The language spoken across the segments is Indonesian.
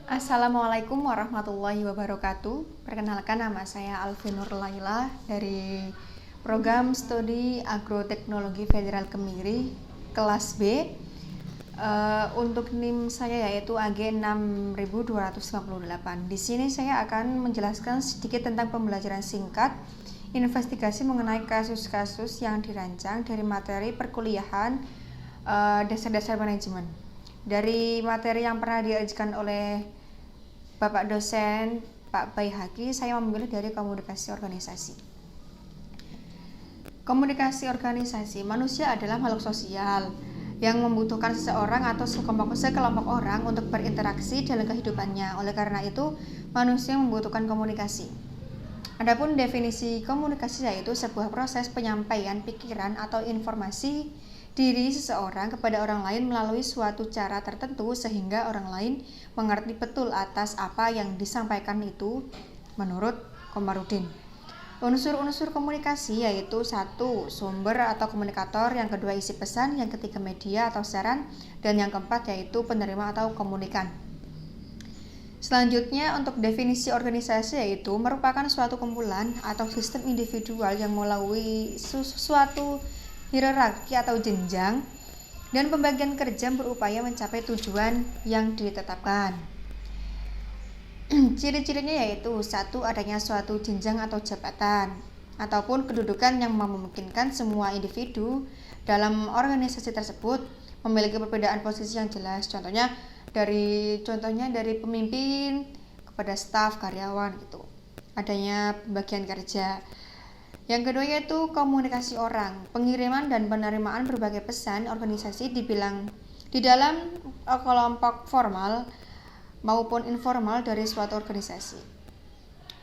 Assalamualaikum warahmatullahi wabarakatuh. Perkenalkan, nama saya Alfi Nur Laila dari program studi Agroteknologi Federal Kemiri kelas B. Untuk NIM saya yaitu AG 6258. Di sini saya akan menjelaskan sedikit tentang pembelajaran singkat investigasi mengenai kasus-kasus yang dirancang dari materi perkuliahan dasar-dasar manajemen. Dari materi yang pernah diajukan oleh Bapak dosen Pak Baihaqi, saya memilih dari komunikasi organisasi. Komunikasi organisasi, manusia adalah makhluk sosial yang membutuhkan seseorang atau sekelompok orang untuk berinteraksi dalam kehidupannya. Oleh karena itu, manusia membutuhkan komunikasi. Adapun definisi komunikasi yaitu sebuah proses penyampaian pikiran atau informasi diri seseorang kepada orang lain melalui suatu cara tertentu sehingga orang lain mengerti betul atas apa yang disampaikan itu menurut Komarudin. Unsur-unsur komunikasi yaitu 1. Sumber atau komunikator, yang kedua isi pesan, yang ketiga media atau siaran, dan yang keempat yaitu penerima atau komunikan. Selanjutnya, untuk definisi organisasi yaitu merupakan suatu kumpulan atau sistem individual yang melalui suatu hierarki atau jenjang dan pembagian kerja berupaya mencapai tujuan yang ditetapkan. Ciri-cirinya yaitu 1. Adanya suatu jenjang atau jabatan ataupun kedudukan yang memungkinkan semua individu dalam organisasi tersebut memiliki perbedaan posisi yang jelas. Contohnya dari pemimpin kepada staf, karyawan gitu. Adanya pembagian kerja. Yang kedua yaitu komunikasi orang, pengiriman dan penerimaan berbagai pesan organisasi di dalam kelompok formal maupun informal dari suatu organisasi.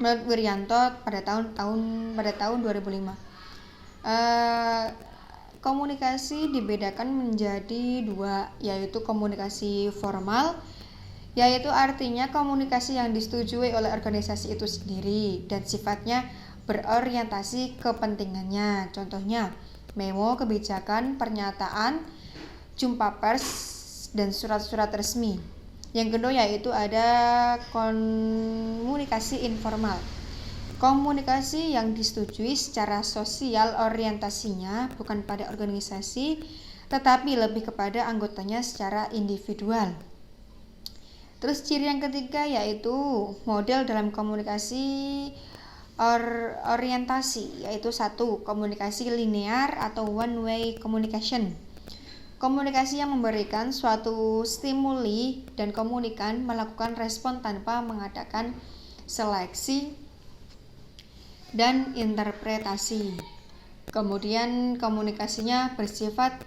Menurut Wiryanto pada tahun 2005, komunikasi dibedakan menjadi 2, yaitu komunikasi formal, yaitu artinya komunikasi yang disetujui oleh organisasi itu sendiri dan sifatnya berorientasi kepentingannya. Contohnya memo, kebijakan, pernyataan, jumpa pers, dan surat-surat resmi. Yang kedua yaitu ada komunikasi informal. Komunikasi yang disetujui secara sosial orientasinya bukan pada organisasi tetapi lebih kepada anggotanya secara individual. Terus ciri yang ketiga yaitu model dalam komunikasi orientasi, yaitu 1. Komunikasi linear atau one way communication. Komunikasi yang memberikan suatu stimuli dan komunikan melakukan respon tanpa mengadakan seleksi dan interpretasi. Kemudian komunikasinya bersifat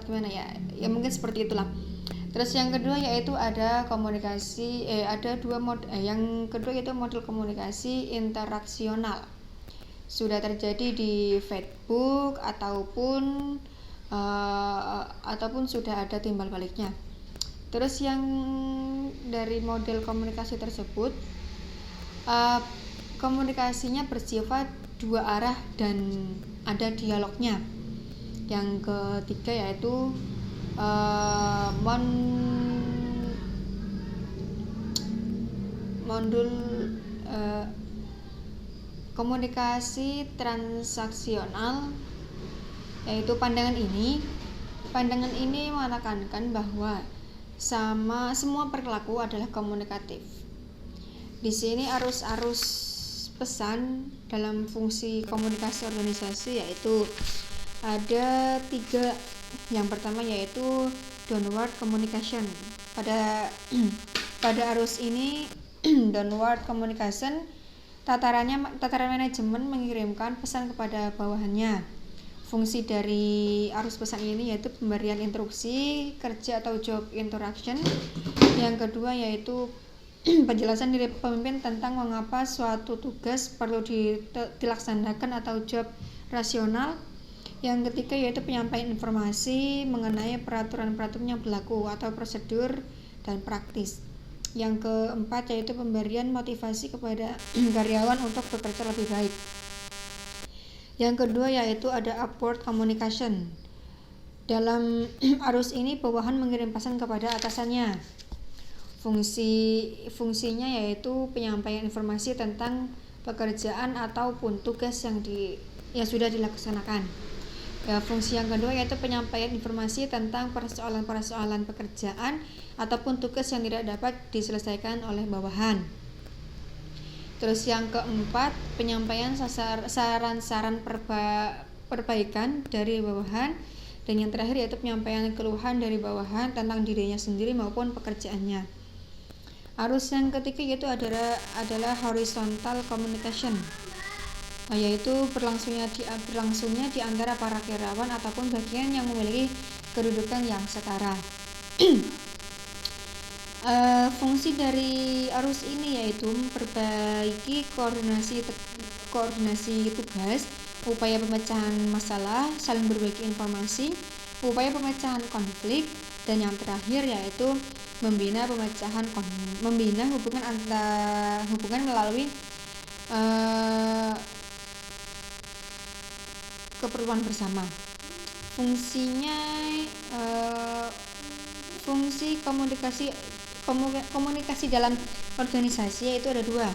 gimana ya? Ya mungkin seperti itulah. Terus yang kedua yaitu ada komunikasi yang kedua yaitu model komunikasi interaksional. Sudah terjadi di Facebook ataupun sudah ada timbal baliknya. Terus yang dari model komunikasi tersebut komunikasinya bersifat 2 arah dan ada dialognya. Yang ketiga yaitu modul komunikasi transaksional, yaitu pandangan ini menekankan bahwa semua perilaku adalah komunikatif. Di sini arus pesan dalam fungsi komunikasi organisasi yaitu ada 3. Yang pertama yaitu downward communication. Pada arus ini downward communication tataran manajemen mengirimkan pesan kepada bawahannya. Fungsi dari arus pesan ini yaitu pemberian instruksi kerja atau job interaction. Yang kedua yaitu penjelasan dari pemimpin tentang mengapa suatu tugas perlu dilaksanakan atau job rasional. Yang ketiga yaitu penyampaian informasi mengenai peraturan-peraturan yang berlaku atau prosedur dan praktis. Yang keempat yaitu pemberian motivasi kepada karyawan untuk bekerja lebih baik. Yang kedua yaitu ada upward communication. Dalam arus ini bawahan mengirim pesan kepada atasannya. Fungsinya yaitu penyampaian informasi tentang pekerjaan ataupun tugas yang sudah dilaksanakan. Ya, fungsi yang kedua yaitu penyampaian informasi tentang persoalan-persoalan pekerjaan ataupun tugas yang tidak dapat diselesaikan oleh bawahan. Terus yang keempat, penyampaian saran-saran perbaikan dari bawahan. Dan yang terakhir yaitu penyampaian keluhan dari bawahan tentang dirinya sendiri maupun pekerjaannya. Arus yang ketiga yaitu adalah horizontal communication, yaitu berlangsungnya di antara para karyawan ataupun bagian yang memiliki kedudukan yang setara. Fungsi dari arus ini yaitu memperbaiki koordinasi tugas, upaya pemecahan masalah, saling berbagi informasi, upaya pemecahan konflik, dan yang terakhir yaitu membina hubungan melalui keperluan bersama. Fungsi komunikasi dalam organisasi yaitu ada dua,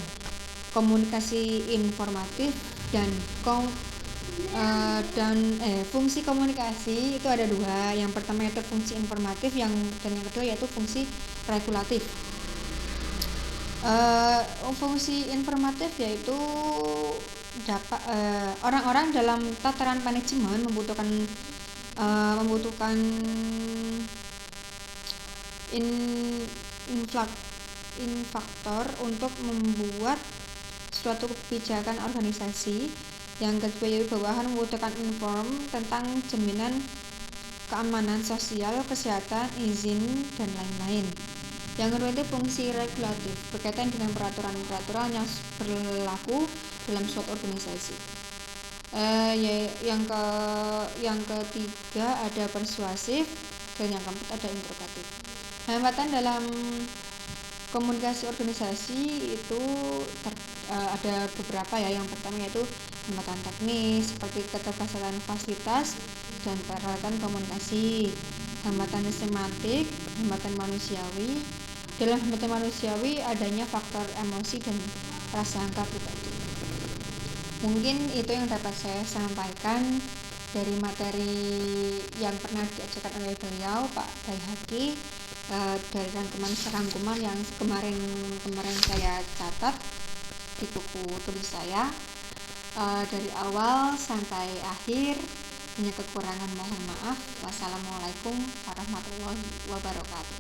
komunikasi informatif dan fungsi komunikasi itu ada dua. Yang pertama yaitu fungsi informatif, dan yang kedua yaitu fungsi regulatif. Fungsi informatif yaitu orang-orang dalam tataran manajemen membutuhkan infaktor untuk membuat suatu kebijakan organisasi. Yang kedua yaitu bawahan membutuhkan inform tentang jaminan keamanan sosial, kesehatan, izin, dan lain-lain. Yang kedua itu fungsi regulatif, berkaitan dengan peraturan-peraturan yang berlaku dalam suatu organisasi. Yang ketiga ada persuasif, dan yang keempat ada interrogatif. Hambatan dalam komunikasi organisasi itu ada beberapa ya. Yang pertama yaitu hambatan teknis seperti keterbatasan fasilitas dan peralatan komunikasi, hambatan sistematik, hambatan manusiawi. Dalam hambatan manusiawi adanya faktor emosi dan prasangka pribadi. Mungkin itu yang dapat saya sampaikan dari materi yang pernah diajarkan oleh beliau, Pak Baihaqi, dari rangkuman yang kemarin saya catat di buku tulis saya. Dari awal sampai akhir, punya kekurangan mohon maaf. Wassalamualaikum warahmatullahi wabarakatuh.